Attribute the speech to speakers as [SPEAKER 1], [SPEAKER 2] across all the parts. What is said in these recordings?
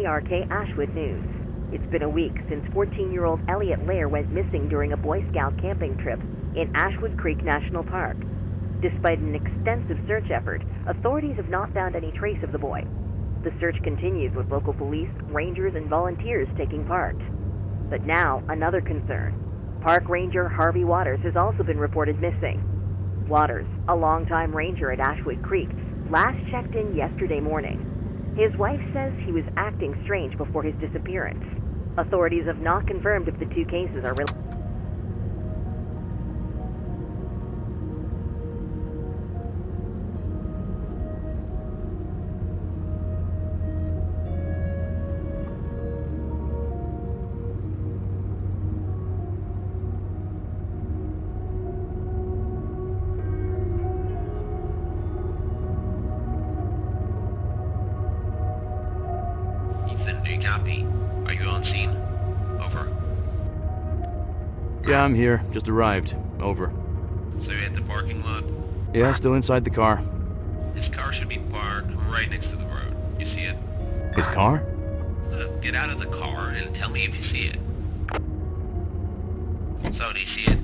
[SPEAKER 1] KTRK Ashwood News. It's been a week since 14-year-old Elliot Lair went missing during a Boy Scout camping trip in Ashwood Creek National Park. Despite an extensive search effort, authorities have not found any trace of the boy. The search continues with local police, rangers, and volunteers taking part. But now, another concern. Park Ranger Harvey Waters has also been reported missing. Waters, a longtime ranger at Ashwood Creek, last checked in yesterday morning. His wife says he was acting strange before his disappearance. Authorities have not confirmed if the two cases are related.
[SPEAKER 2] Ethan, do you copy? Are you on scene? Over.
[SPEAKER 3] Yeah, I'm here. Just arrived. Over.
[SPEAKER 2] So you're at the parking lot?
[SPEAKER 3] Yeah, still inside the car.
[SPEAKER 2] His car should be parked right next to the road. You see it?
[SPEAKER 3] His car?
[SPEAKER 2] Get out of the car and tell me if you see it. So, do you see it?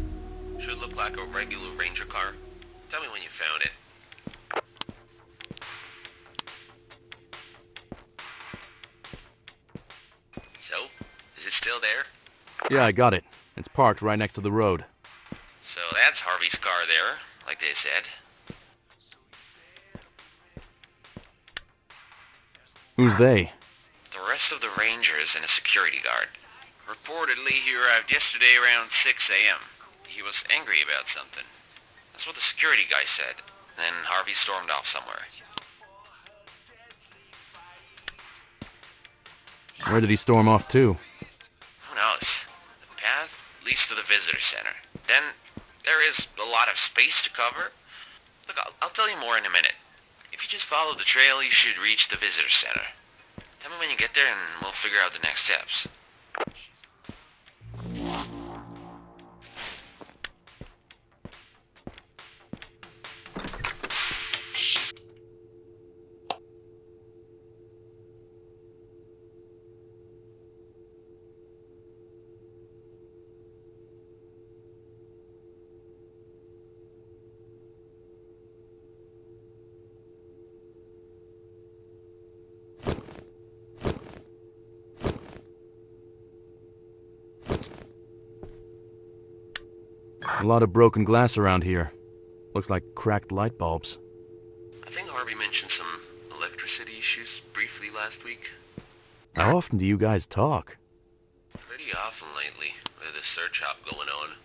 [SPEAKER 2] Should look like a regular ranger car. Tell me when you found it. So, is it still there?
[SPEAKER 3] Yeah, I got it. It's parked right next to the road.
[SPEAKER 2] So that's Harvey's car there, like they said.
[SPEAKER 3] Who's they?
[SPEAKER 2] The rest of the rangers and a security guard. Reportedly, he arrived yesterday around 6 a.m. He was angry about something. That's what the security guy said. Then Harvey stormed off somewhere.
[SPEAKER 3] Where did he storm off to?
[SPEAKER 2] Who knows? The path leads to the visitor center. Then there is a lot of space to cover. Look, I'll tell you more in a minute. If you just follow the trail, you should reach the visitor center. Tell me when you get there and we'll figure out the next steps.
[SPEAKER 3] A lot of broken glass around here. Looks like cracked light bulbs.
[SPEAKER 2] I think Harvey mentioned some electricity issues briefly last week.
[SPEAKER 3] How often do you guys talk?
[SPEAKER 2] Pretty often lately, with a search op going on.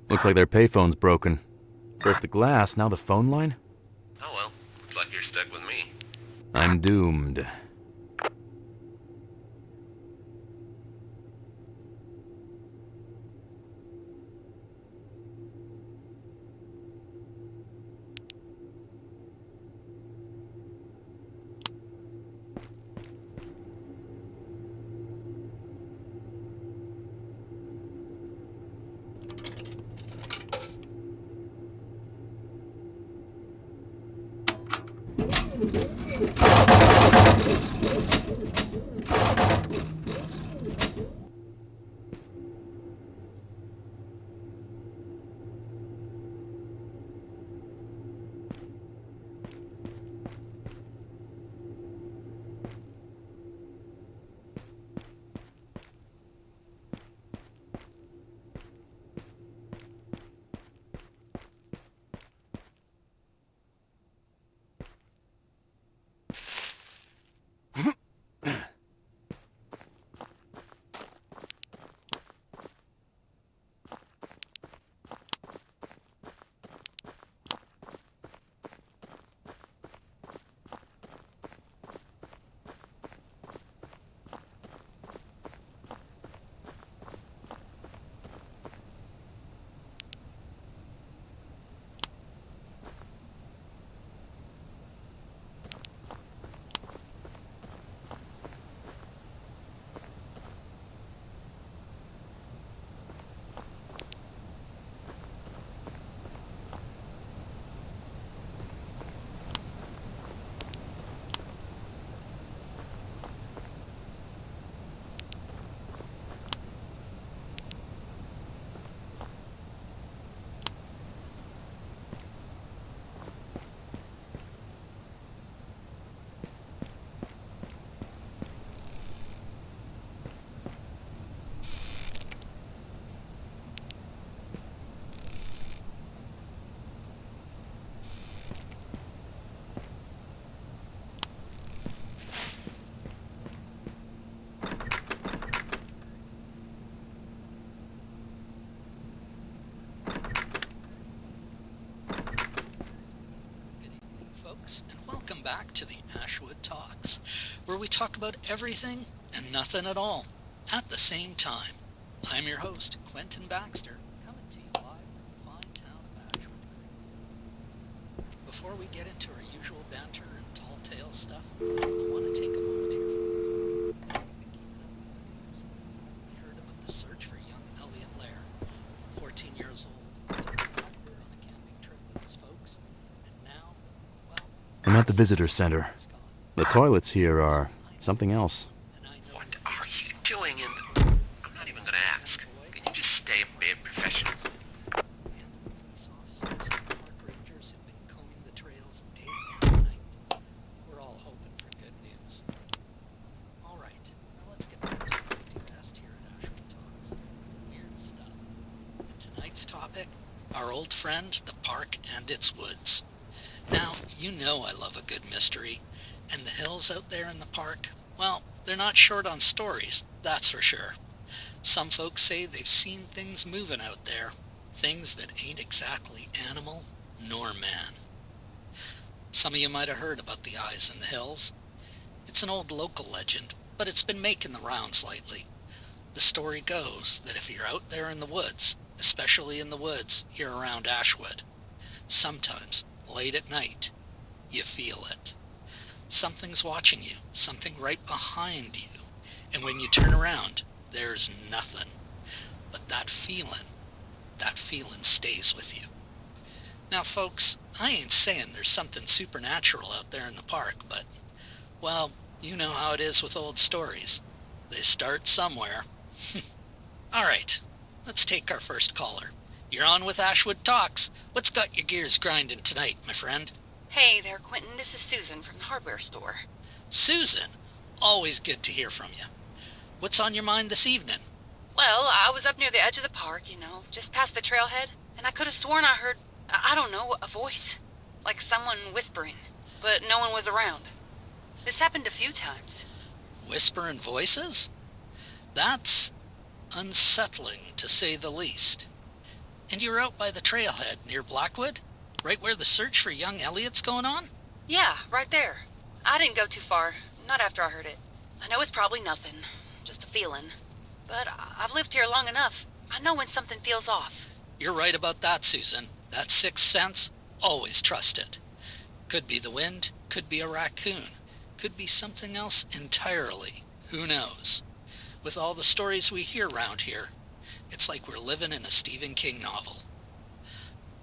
[SPEAKER 3] Looks like their payphone's broken. First the glass, now the phone line?
[SPEAKER 2] Oh well, looks like you're stuck with me.
[SPEAKER 3] I'm doomed.
[SPEAKER 4] back to the Ashwood Talks, where we talk about everything and nothing at all, at the same time. I'm your host, Quentin Baxter, coming to you live from the fine town of Ashwood Creek. Before we get into our usual banter and tall tale stuff, I want to take a moment here, folks. If you've been keeping up with the news, we heard about the search for young Elliot Lair, 14 years old, out there on a camping trip with his folks, and now, well...
[SPEAKER 3] I'm at the visitor center. The toilets here are something else.
[SPEAKER 2] What are you doing in the... I'm not even gonna ask. Can you just stay a bit professional?
[SPEAKER 4] Police officers and park rangers who've been combing the trails day and night. We're all hoping for good news. Alright, now let's get back to what we do best here at Ashwood Talks. Weird stuff. And tonight's topic, our old friend, the park and its woods. Now, you know I love a good mystery, and the hills out there in the park, well, they're not short on stories, that's for sure. Some folks say they've seen things moving out there, things that ain't exactly animal nor man. Some of you might have heard about the eyes in the hills. It's an old local legend, but it's been making the rounds lately. The story goes that if you're out there in the woods, especially in the woods here around Ashwood, sometimes, late at night, you feel it. Something's watching you, something right behind you, and when you turn around, there's nothing. But that feeling stays with you. Now folks, I ain't saying there's something supernatural out there in the park, but, well, you know how it is with old stories. They start somewhere. Alright, let's take our first caller. You're on with Ashwood Talks. What's got your gears grinding tonight, my friend?
[SPEAKER 5] Hey there, Quentin. This is Susan from the hardware store.
[SPEAKER 4] Susan, always good to hear from you. What's on your mind this evening?
[SPEAKER 5] Well, I was up near the edge of the park, just past the trailhead, and I could have sworn I heard, I don't know, a voice. Like someone whispering, but no one was around. This happened a few times.
[SPEAKER 4] Whispering voices? That's unsettling, to say the least. And you were out by the trailhead near Blackwood? Right where the search for young Elliot's going on?
[SPEAKER 5] Yeah, right there. I didn't go too far, not after I heard it. I know it's probably nothing, just a feeling. But I've lived here long enough. I know when something feels off.
[SPEAKER 4] You're right about that, Susan. That sixth sense, always trust it. Could be the wind, could be a raccoon, could be something else entirely. Who knows? With all the stories we hear around here, it's like we're living in a Stephen King novel.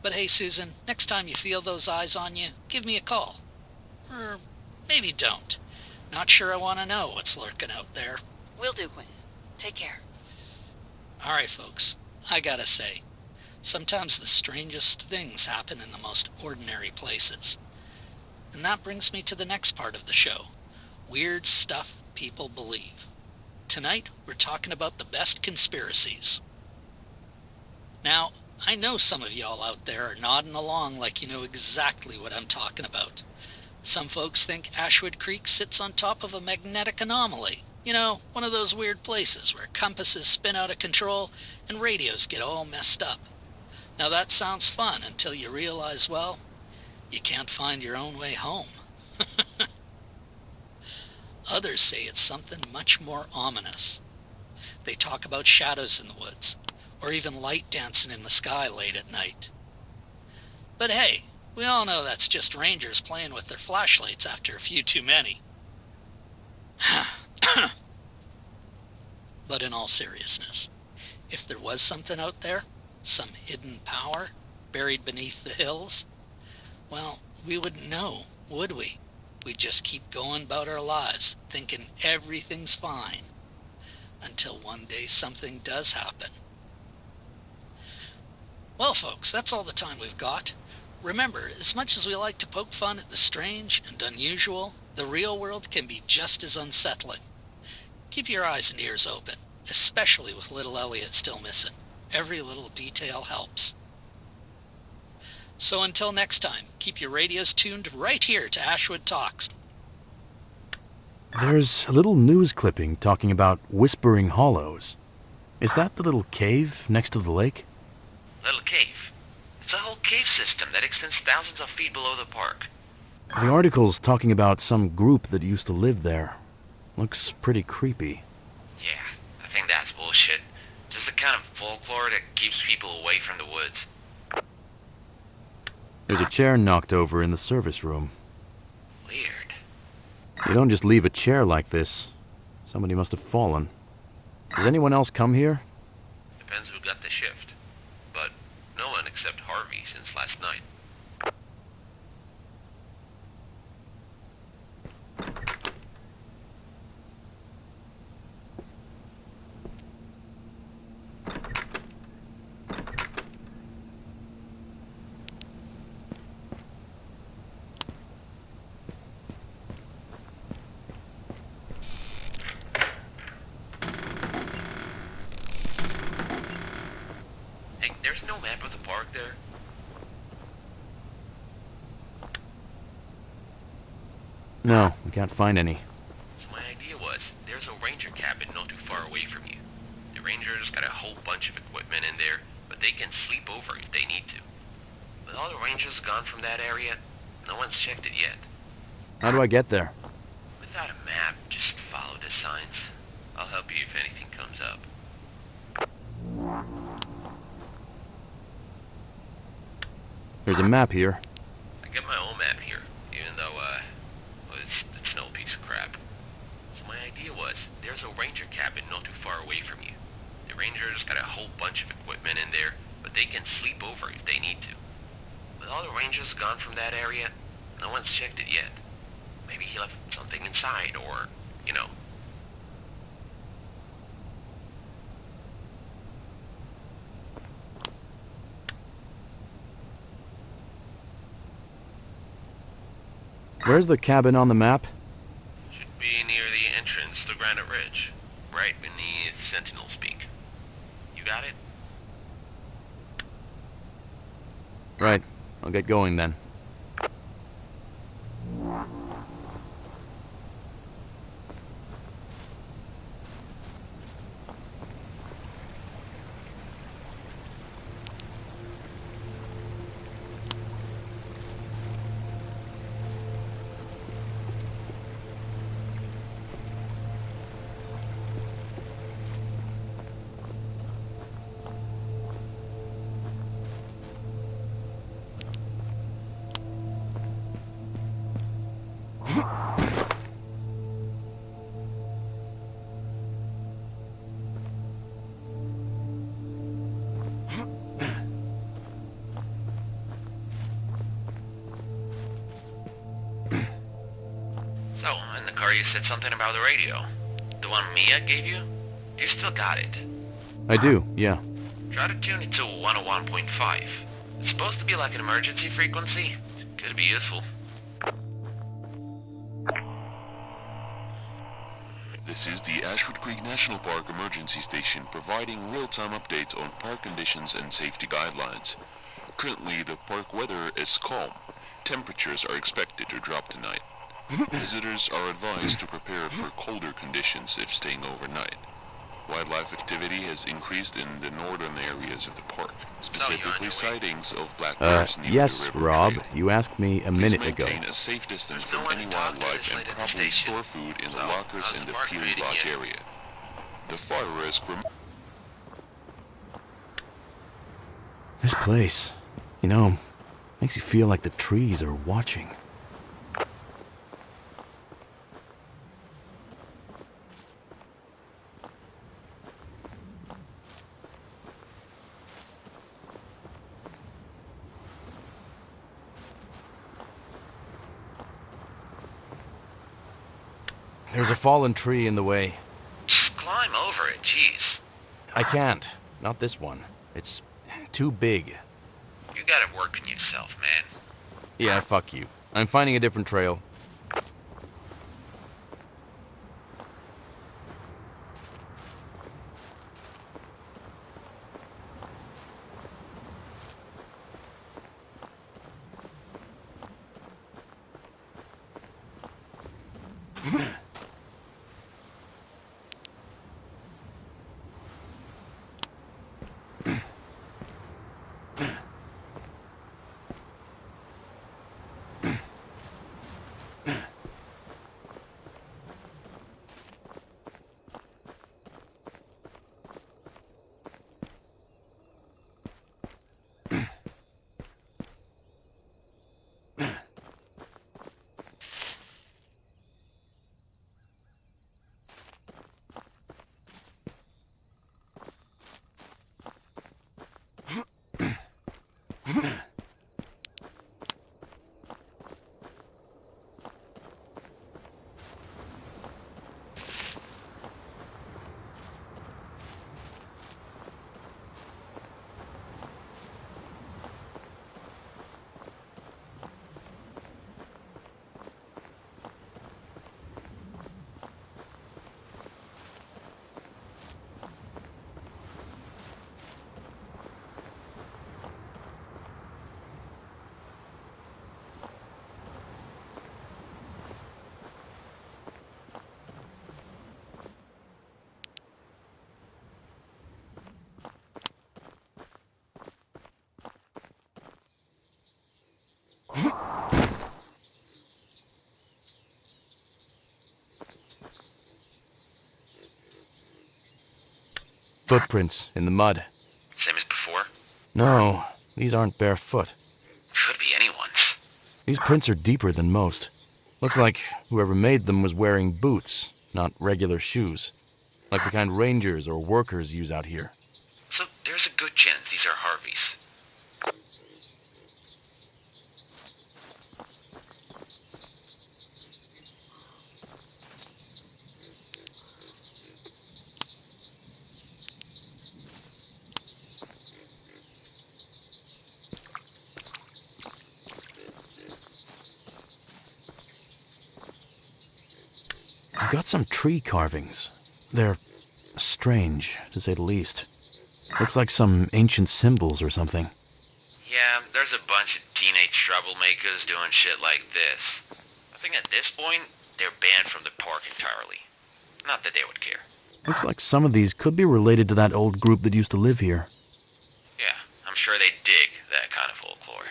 [SPEAKER 4] But hey, Susan, next time you feel those eyes on you, give me a call. Or maybe don't. Not sure I want to know what's lurking out there.
[SPEAKER 5] Will do, Quentin. Take care.
[SPEAKER 4] Alright, folks, I gotta say, sometimes the strangest things happen in the most ordinary places. And that brings me to the next part of the show. Weird stuff people believe. Tonight, we're talking about the best conspiracies. Now, I know some of y'all out there are nodding along like you know exactly what I'm talking about. Some folks think Ashwood Creek sits on top of a magnetic anomaly. You know, one of those weird places where compasses spin out of control and radios get all messed up. Now that sounds fun until you realize, well, you can't find your own way home. Others say it's something much more ominous. They talk about shadows in the woods, or even light dancing in the sky late at night. But hey, we all know that's just rangers playing with their flashlights after a few too many. But in all seriousness, if there was something out there, some hidden power buried beneath the hills, well, we wouldn't know, would we? We'd just keep going about our lives, thinking everything's fine, until one day something does happen. Well, folks, that's all the time we've got. Remember, as much as we like to poke fun at the strange and unusual, the real world can be just as unsettling. Keep your eyes and ears open, especially with little Elliot still missing. Every little detail helps. So until next time, keep your radios tuned right here to Ashwood Talks.
[SPEAKER 3] There's a little news clipping talking about Whispering Hollows. Is that the little cave next to the lake?
[SPEAKER 2] Little cave. It's a whole cave system that extends thousands of feet below the park.
[SPEAKER 3] The article's talking about some group that used to live there. Looks pretty creepy.
[SPEAKER 2] Yeah, I think that's bullshit. Just the kind of folklore that keeps people away from the woods.
[SPEAKER 3] There's a chair knocked over in the service room.
[SPEAKER 2] Weird.
[SPEAKER 3] You don't just leave a chair like this. Somebody must have fallen. Does anyone else come here?
[SPEAKER 2] Depends who got the shift. But no one except Harvey since last night. Hey, there's no map of the park there?
[SPEAKER 3] No, we can't find any.
[SPEAKER 2] So my idea was, there's a ranger cabin not too far away from you. The rangers got a whole bunch of equipment in there, but they can sleep over if they need to. With all the rangers gone from that area, no one's checked it yet.
[SPEAKER 3] How do I get there?
[SPEAKER 2] Without a map, just follow the signs. I'll help you if anything comes up.
[SPEAKER 3] There's a map here.
[SPEAKER 2] I get my own map here, even though, well, it's no piece of crap. So my idea was, there's a ranger cabin not too far away from you. The rangers got a whole bunch of equipment in there, but they can sleep over if they need to. With all the rangers gone from that area, no one's checked it yet. Maybe he left something inside, or, you know.
[SPEAKER 3] Where's the cabin on the map?
[SPEAKER 2] Should be near the entrance to Granite Ridge, right beneath Sentinel's Peak. You got it?
[SPEAKER 3] Right. I'll get going then.
[SPEAKER 2] So, in the car you said something about the radio. The one Mia gave you? You still got it.
[SPEAKER 3] I do, yeah.
[SPEAKER 2] Try to tune it to 101.5. It's supposed to be like an emergency frequency. Could be useful.
[SPEAKER 6] This is the Ashwood Creek National Park Emergency Station providing real-time updates on park conditions and safety guidelines. Currently, the park weather is calm. Temperatures are expected to drop tonight. Visitors are advised to prepare for colder conditions if staying overnight. Wildlife activity has increased in the northern areas of the park, specifically sightings of black bears near
[SPEAKER 3] yes,
[SPEAKER 6] the river
[SPEAKER 3] Rob.
[SPEAKER 6] trail.
[SPEAKER 3] You asked me a
[SPEAKER 6] Please
[SPEAKER 3] minute ago.
[SPEAKER 6] maintain a safe distance
[SPEAKER 2] There's no
[SPEAKER 6] from
[SPEAKER 2] one
[SPEAKER 6] any
[SPEAKER 2] to talk to
[SPEAKER 6] wildlife
[SPEAKER 2] this
[SPEAKER 6] and
[SPEAKER 2] late at the
[SPEAKER 6] properly
[SPEAKER 2] station.
[SPEAKER 6] store food in the
[SPEAKER 2] So,
[SPEAKER 6] lockers
[SPEAKER 2] how's
[SPEAKER 6] in
[SPEAKER 2] the
[SPEAKER 6] the
[SPEAKER 2] park
[SPEAKER 6] Peary
[SPEAKER 2] treating
[SPEAKER 6] Lodge
[SPEAKER 2] you?
[SPEAKER 6] area. The fire risk
[SPEAKER 3] This place, you know, makes you feel like the trees are watching. There's a fallen tree in the way.
[SPEAKER 2] Just climb over it, jeez.
[SPEAKER 3] I can't. Not this one. It's too big.
[SPEAKER 2] You gotta work on yourself, man.
[SPEAKER 3] Yeah, fuck you. I'm finding a different trail. Footprints in the mud.
[SPEAKER 2] Same as before?
[SPEAKER 3] No, these aren't barefoot.
[SPEAKER 2] Could be anyone's.
[SPEAKER 3] These prints are deeper than most. Looks like whoever made them was wearing boots, not regular shoes. Like the kind rangers or workers use out here.
[SPEAKER 2] So there's a good chance these are Harvey's.
[SPEAKER 3] I've got some tree carvings. They're strange, to say the least. Looks like some ancient symbols or something.
[SPEAKER 2] Yeah, there's a bunch of teenage troublemakers doing shit like this. I think at this point, they're banned from the park entirely. Not that they would care.
[SPEAKER 3] Looks like some of these could be related to that old group that used to live here.
[SPEAKER 2] Yeah, I'm sure they dig that kind of folklore.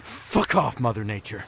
[SPEAKER 3] Fuck off, Mother Nature.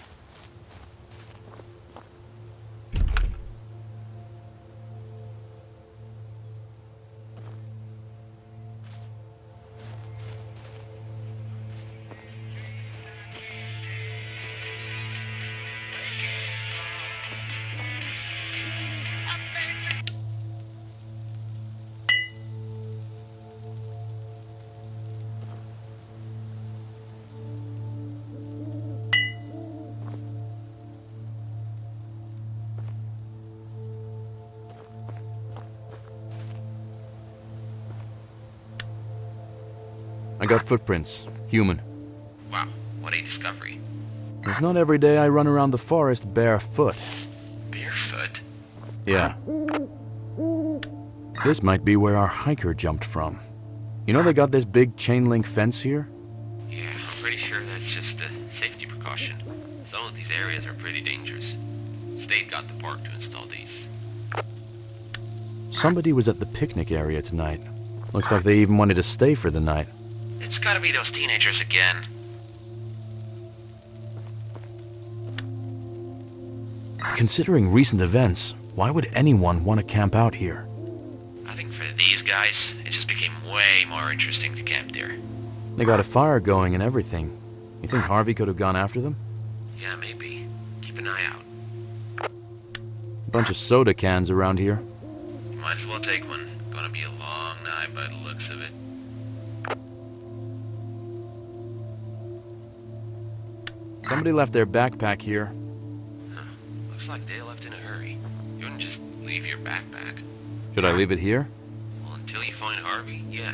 [SPEAKER 3] I got footprints. Human.
[SPEAKER 2] Wow, what a discovery.
[SPEAKER 3] It's not every day I run around the forest barefoot.
[SPEAKER 2] Barefoot?
[SPEAKER 3] Yeah. This might be where our hiker jumped from. You know they got this big chain link fence here?
[SPEAKER 2] Yeah, I'm pretty sure that's just a safety precaution. Some of these areas are pretty dangerous. State got the park to install these.
[SPEAKER 3] Somebody was at the picnic area tonight. Looks like they even wanted to stay for the night.
[SPEAKER 2] It's gotta be those teenagers again.
[SPEAKER 3] Considering recent events, why would anyone want to camp out here?
[SPEAKER 2] I think for these guys, it just became way more interesting to camp there.
[SPEAKER 3] They got a fire going and everything. You think Harvey could have gone after them?
[SPEAKER 2] Yeah, maybe. Keep an eye out.
[SPEAKER 3] A bunch of soda cans around here.
[SPEAKER 2] You might as well take one. Gonna be a long night by the looks of it.
[SPEAKER 3] Somebody left their backpack here.
[SPEAKER 2] Huh. Looks like they left in a hurry. You wouldn't just leave your backpack.
[SPEAKER 3] Should I leave it here?
[SPEAKER 2] Well, until you find Harvey, yeah.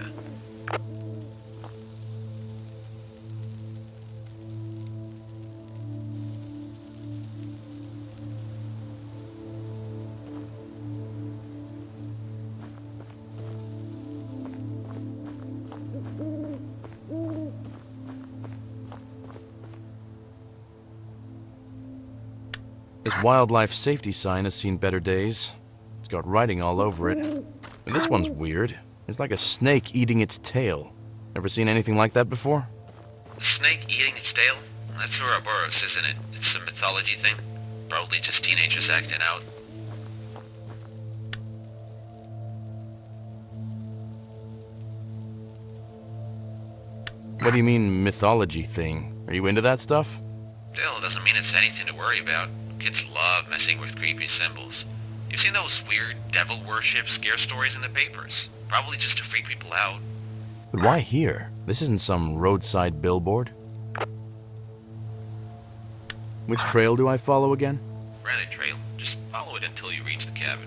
[SPEAKER 3] This wildlife safety sign has seen better days. It's got writing all over it. And this one's weird. It's like a snake eating its tail. Ever seen anything like that before?
[SPEAKER 2] The snake eating its tail? That's Ouroboros, isn't it? It's a mythology thing. Probably just teenagers acting out.
[SPEAKER 3] What do you mean, mythology thing? Are you into that stuff?
[SPEAKER 2] Still, doesn't mean it's anything to worry about. Kids love messing with creepy symbols. You've seen those weird devil worship scare stories in the papers. Probably just to freak people out.
[SPEAKER 3] But why here? This isn't some roadside billboard. Which trail do I follow again?
[SPEAKER 2] Granite trail. Just follow it until you reach the cabin.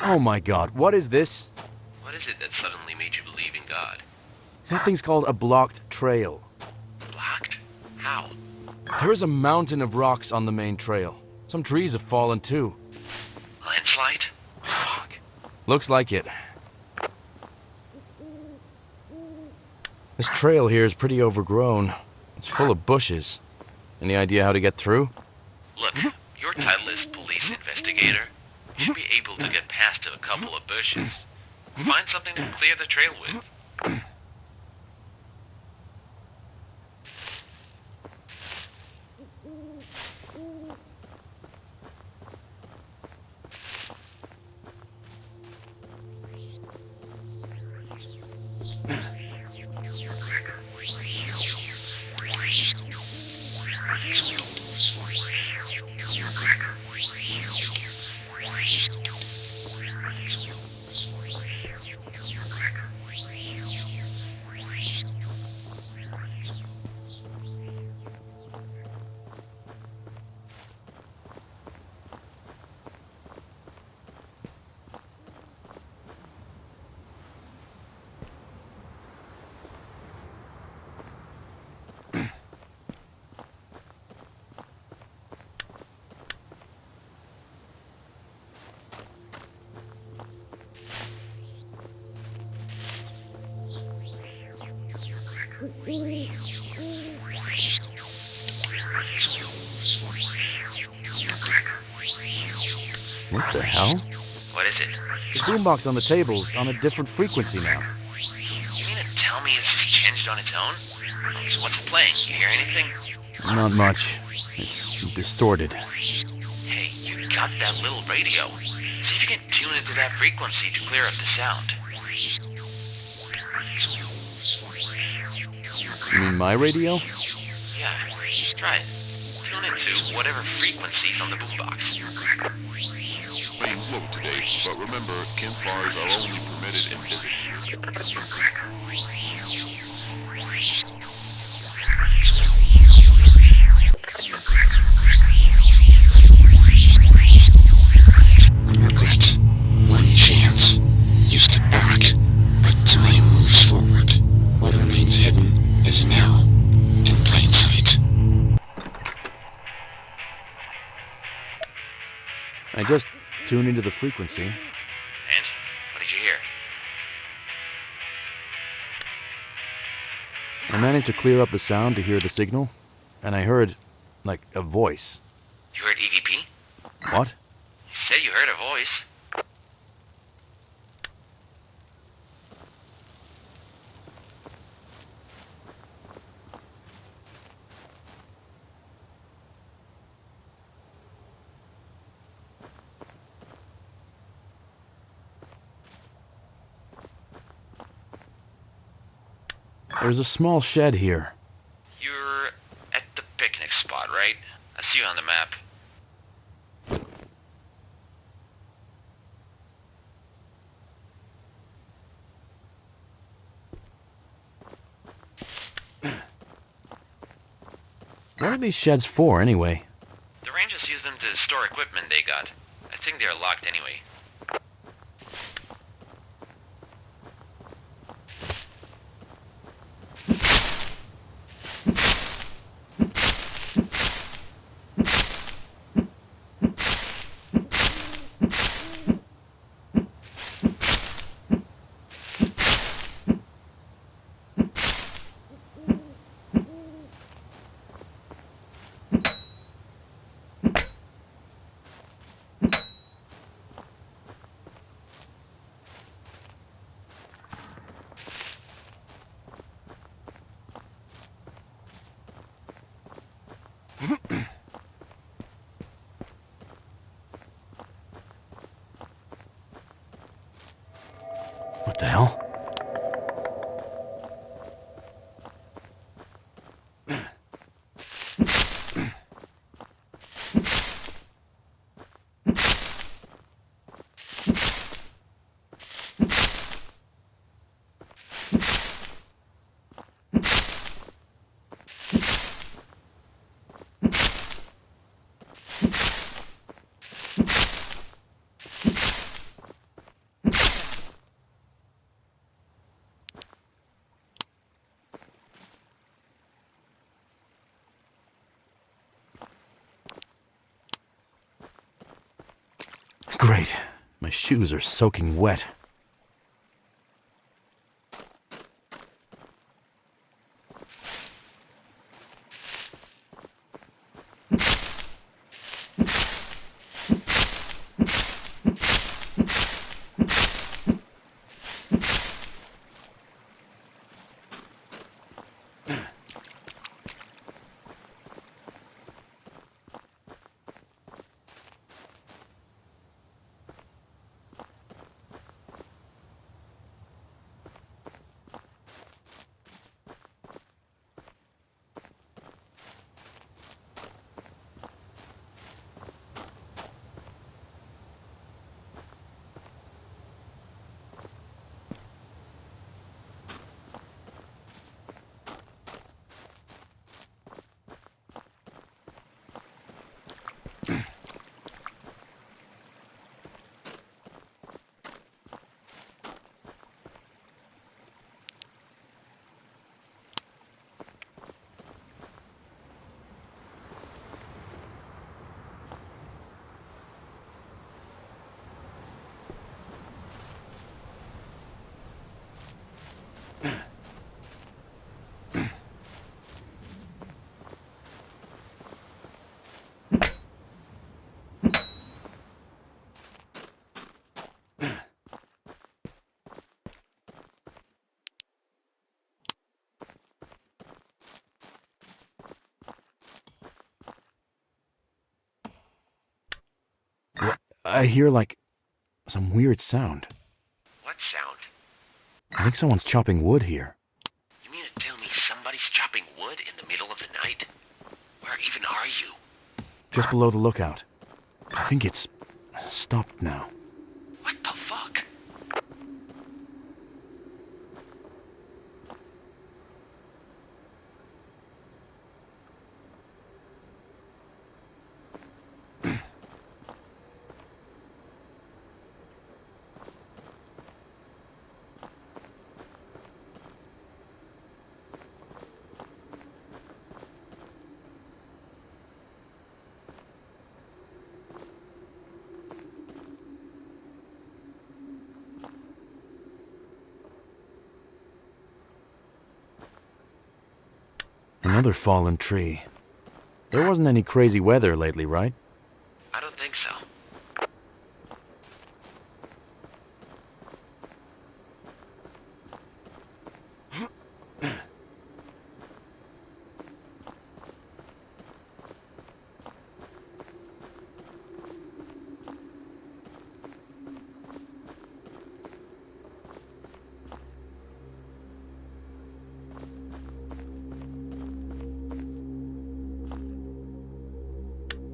[SPEAKER 3] Oh my god, what is this?
[SPEAKER 2] What is it that suddenly made you believe in God?
[SPEAKER 3] That thing's called a blocked trail.
[SPEAKER 2] Blocked? How?
[SPEAKER 3] There is a mountain of rocks on the main trail. Some trees have fallen too.
[SPEAKER 2] Landslide?
[SPEAKER 3] Fuck. Looks like it. This trail here is pretty overgrown. It's full of bushes. Any idea how to get through?
[SPEAKER 2] Look, your title is police investigator. You should be able to get past a couple of bushes. Find something to clear the trail with.
[SPEAKER 3] What the hell?
[SPEAKER 2] What is it?
[SPEAKER 3] The boombox on the table's on a different frequency now.
[SPEAKER 2] You mean to tell me it's just changed on its own? What's it playing? You hear anything?
[SPEAKER 3] Not much. It's distorted.
[SPEAKER 2] Hey, you got that little radio. See if you can tune into that frequency to clear up the sound.
[SPEAKER 3] You mean my radio?
[SPEAKER 2] Yeah, try it. Tune into whatever frequency's on the boombox.
[SPEAKER 6] Playing low today, but remember, campfires are only permitted in desert.
[SPEAKER 7] One regret, one chance. You step back, but time moves forward. What remains hidden is now in plain sight.
[SPEAKER 3] I just tuned into the frequency.
[SPEAKER 2] And? What did you hear?
[SPEAKER 3] I managed to clear up the sound to hear the signal, and I heard, like, a voice.
[SPEAKER 2] You heard EVP?
[SPEAKER 3] What?
[SPEAKER 2] You said you heard a voice.
[SPEAKER 3] There's a small shed here.
[SPEAKER 2] You're at the picnic spot, right? I see you on the map.
[SPEAKER 3] What are these sheds for, anyway?
[SPEAKER 2] The Rangers use them to store equipment they got. I think they're locked anyway.
[SPEAKER 3] What the hell? Great. My shoes are soaking wet. I hear, like, some weird sound.
[SPEAKER 2] What sound?
[SPEAKER 3] I think someone's chopping wood here.
[SPEAKER 2] You mean to tell me somebody's chopping wood in the middle of the night? Where even are you?
[SPEAKER 3] Just below the lookout. But I think it's stopped now.
[SPEAKER 2] What the fuck?
[SPEAKER 3] Another fallen tree. There wasn't any crazy weather lately, right?
[SPEAKER 2] I don't think so.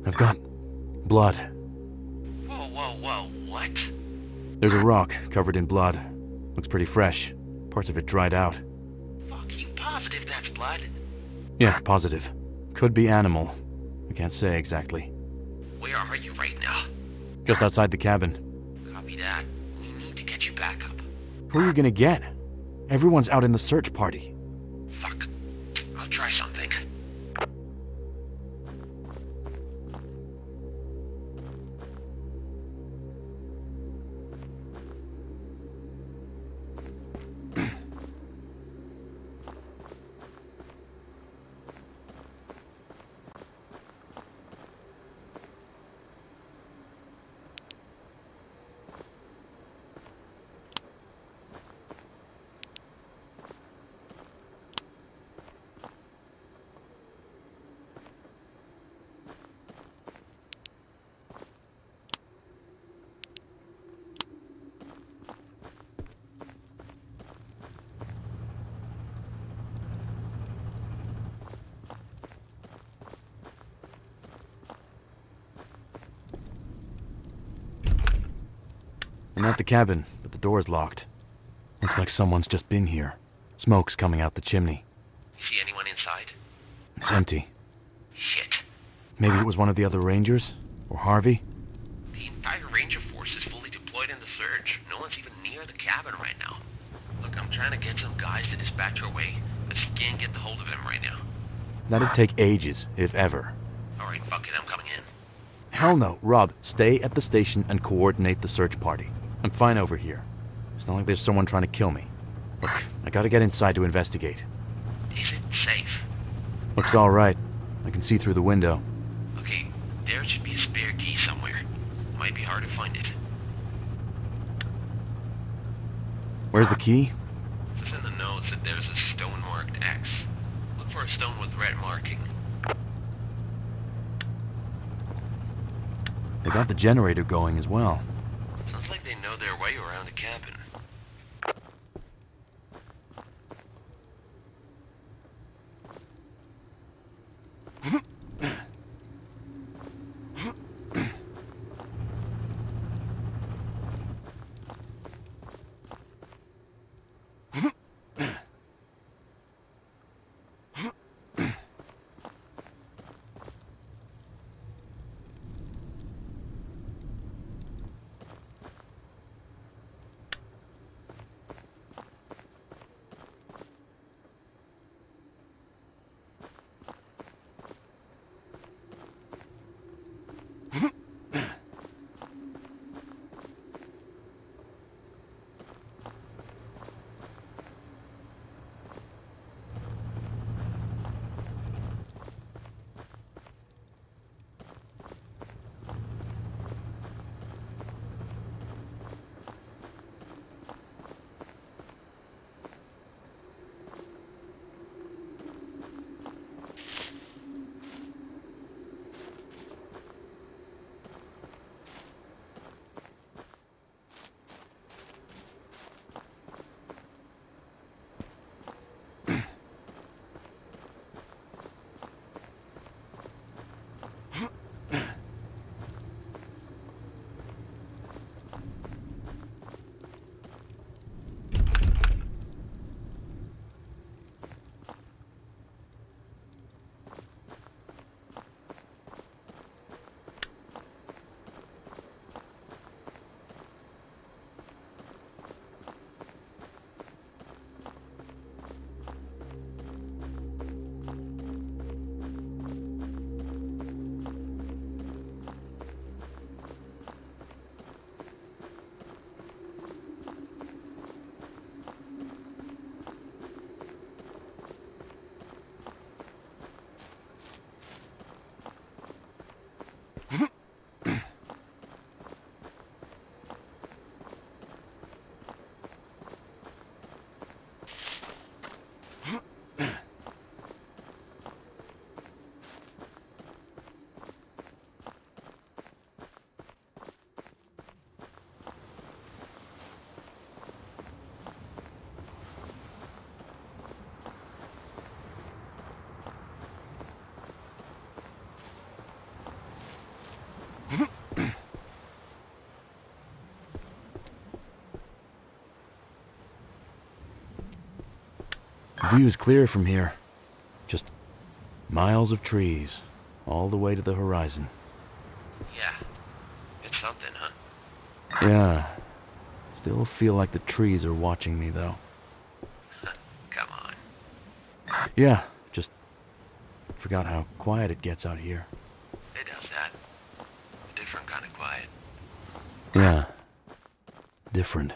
[SPEAKER 3] I've got blood.
[SPEAKER 2] Whoa, what?
[SPEAKER 3] There's a rock covered in blood. Looks pretty fresh. Parts of it dried out.
[SPEAKER 2] Fuck, you positive that's blood?
[SPEAKER 3] Yeah, positive. Could be animal. I can't say exactly.
[SPEAKER 2] Where are you right now?
[SPEAKER 3] Just outside the cabin.
[SPEAKER 2] Copy that. We need to get you back up.
[SPEAKER 3] Who are you gonna get? Everyone's out in the search party.
[SPEAKER 2] Fuck. I'll try something.
[SPEAKER 3] I'm at the cabin, but the door's locked. Looks like someone's just been here. Smoke's coming out the chimney.
[SPEAKER 2] You see anyone inside?
[SPEAKER 3] It's empty.
[SPEAKER 2] Shit.
[SPEAKER 3] Maybe it was one of the other rangers? Or Harvey?
[SPEAKER 2] The entire Ranger force is fully deployed in the search. No one's even near the cabin right now. Look, I'm trying to get some guys to dispatch our way, but just can't get the hold of him right now.
[SPEAKER 3] That'd take ages, if ever.
[SPEAKER 2] Alright, fuck it, I'm coming in.
[SPEAKER 3] Hell no. Rob, stay at the station and coordinate the search party. I'm fine over here. It's not like there's someone trying to kill me. Look, I gotta get inside to investigate.
[SPEAKER 2] Is it safe?
[SPEAKER 3] Looks alright. I can see through the window.
[SPEAKER 2] Okay, there should be a spare key somewhere. Might be hard to find it.
[SPEAKER 3] Where's the key?
[SPEAKER 2] It says in the notes that there's a stone marked X. Look for a stone with red marking.
[SPEAKER 3] They got the generator going as well.
[SPEAKER 2] Sounds like they know their way around the cabin.
[SPEAKER 3] View's clear from here. Just miles of trees, all the way to the horizon.
[SPEAKER 2] Yeah, it's something, huh?
[SPEAKER 3] Yeah. Still feel like the trees are watching me, though.
[SPEAKER 2] Come on.
[SPEAKER 3] Yeah, just forgot how quiet it gets out here.
[SPEAKER 2] It does that. A different kind of quiet.
[SPEAKER 3] Yeah. Different.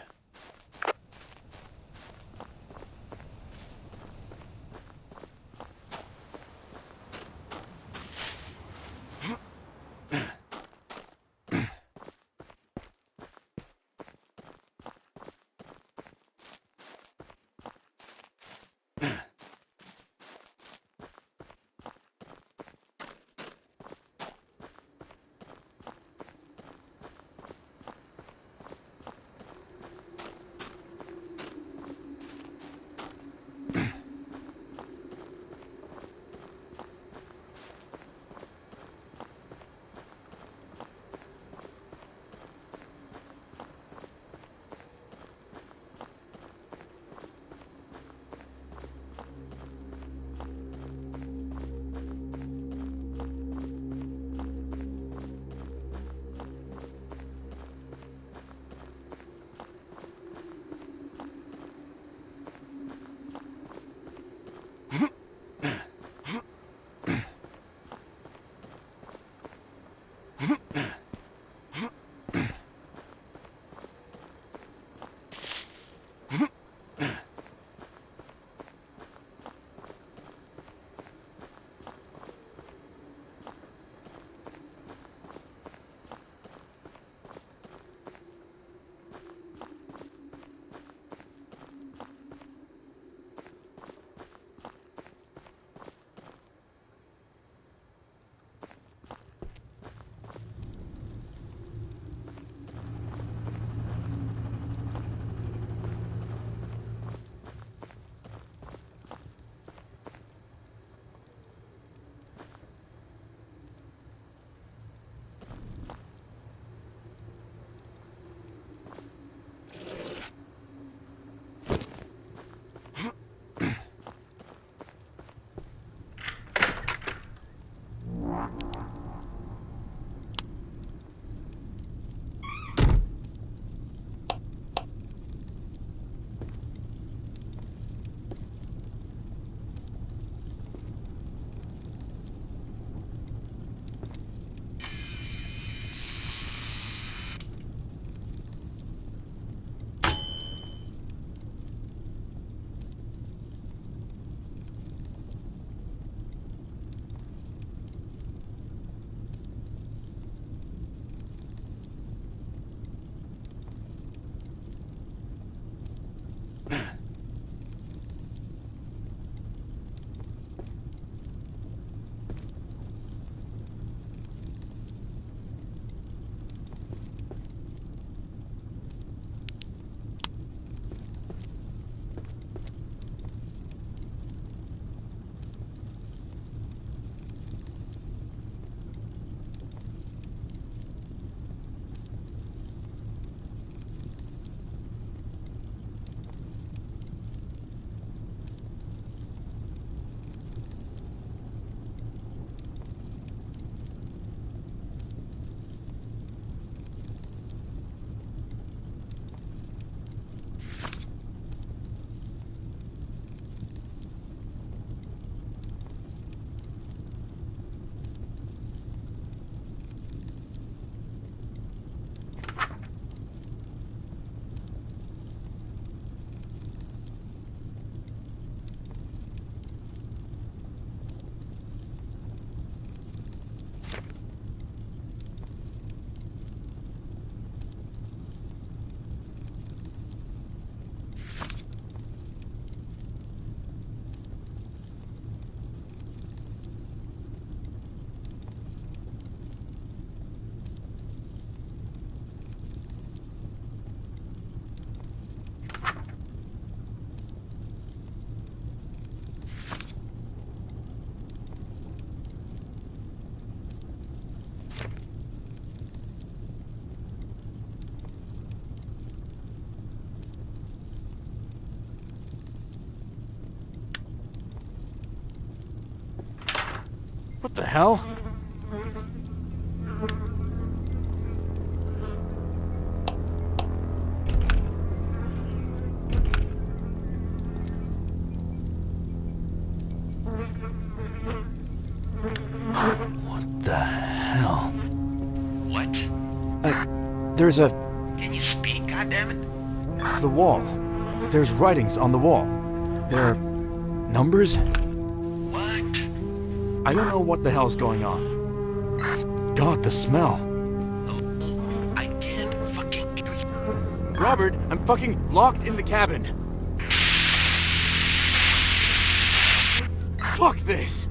[SPEAKER 3] What the hell? What the hell?
[SPEAKER 2] What?
[SPEAKER 3] There's a...
[SPEAKER 2] Can you speak, goddammit?
[SPEAKER 3] the wall. There's writings on the wall. There are numbers?
[SPEAKER 2] What?
[SPEAKER 3] I don't know what the hell's going on. God, the smell.
[SPEAKER 2] Oh, I can't fucking hear you.
[SPEAKER 3] Robert, I'm fucking locked in the cabin. Fuck this!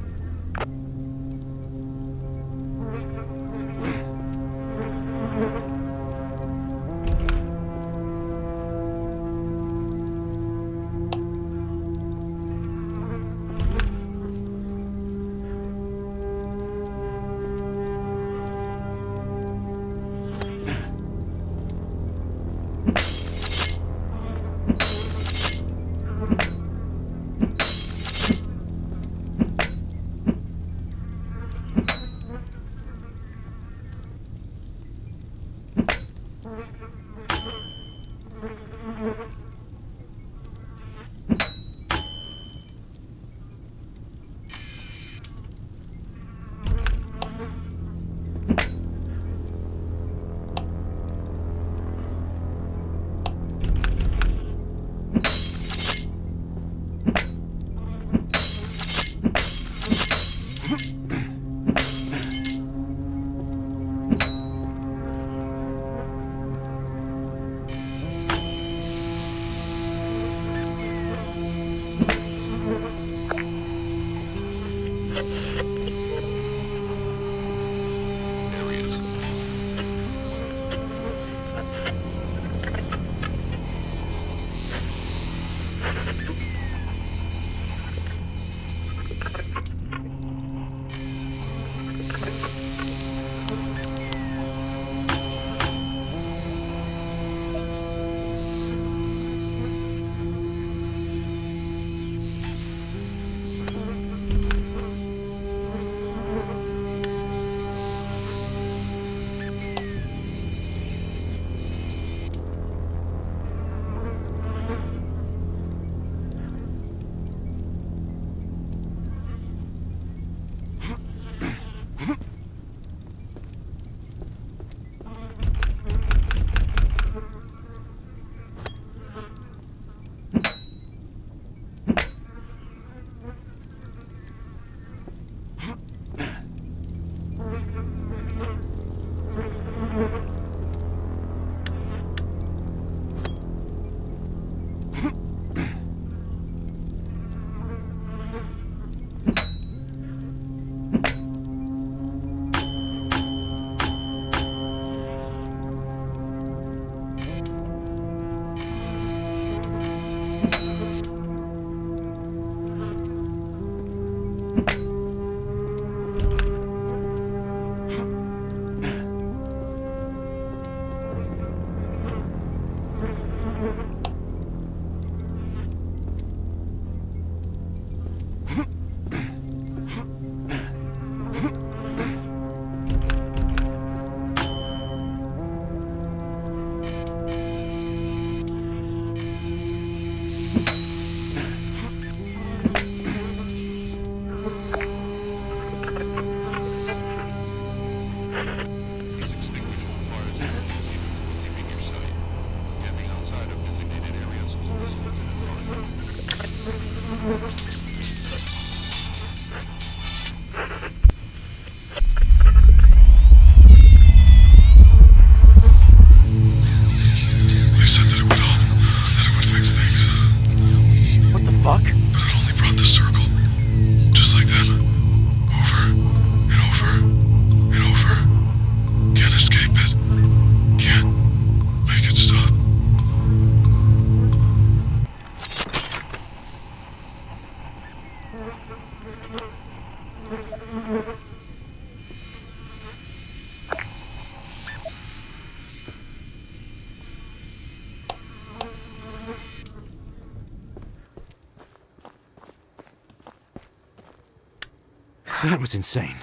[SPEAKER 3] That was insane.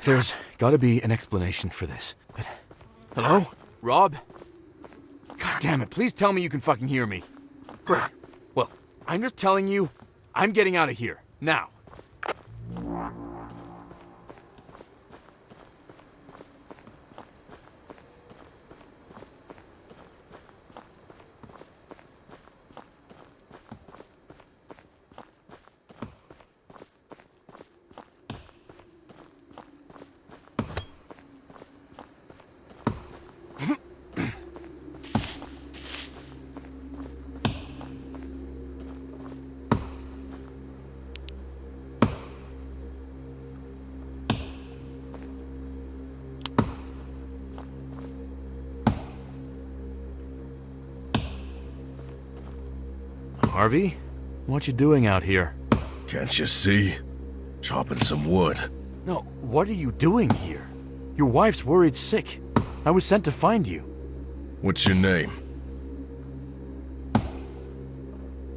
[SPEAKER 3] There's gotta be an explanation for this. But... Hello? Rob? God damn it, please tell me you can fucking hear me. Great. Well, I'm just telling you, I'm getting out of here. Now. Harvey? What you doing out here?
[SPEAKER 8] Can't you see? Chopping some wood.
[SPEAKER 3] No, what are you doing here? Your wife's worried sick. I was sent to find you.
[SPEAKER 8] What's your name?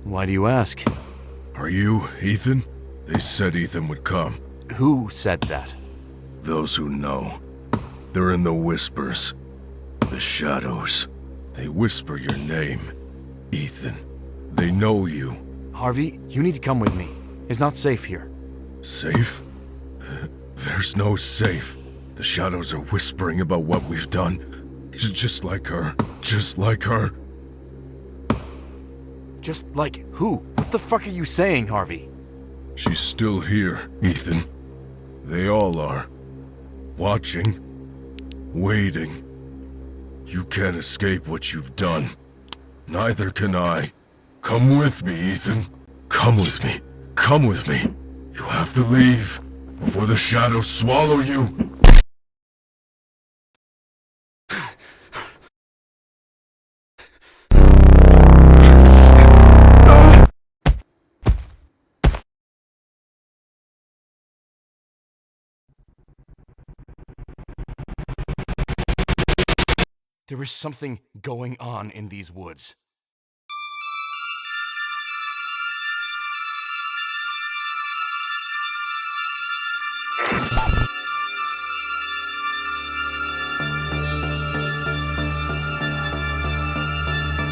[SPEAKER 3] Why do you ask?
[SPEAKER 8] Are you Ethan? They said Ethan would come.
[SPEAKER 3] Who said that?
[SPEAKER 8] Those who know. They're in the whispers. The shadows. They whisper your name. Ethan. They know you.
[SPEAKER 3] Harvey, you need to come with me. It's not safe here.
[SPEAKER 8] Safe? There's no safe. The shadows are whispering about what we've done. Just like her. Just like her.
[SPEAKER 3] Just like who? What the fuck are you saying, Harvey?
[SPEAKER 8] She's still here, Ethan. They all are. Watching. Waiting. You can't escape what you've done. Neither can I. Come with me, Ethan. Come with me. Come with me. You have to leave before the shadows swallow you.
[SPEAKER 3] There is something going on in these woods.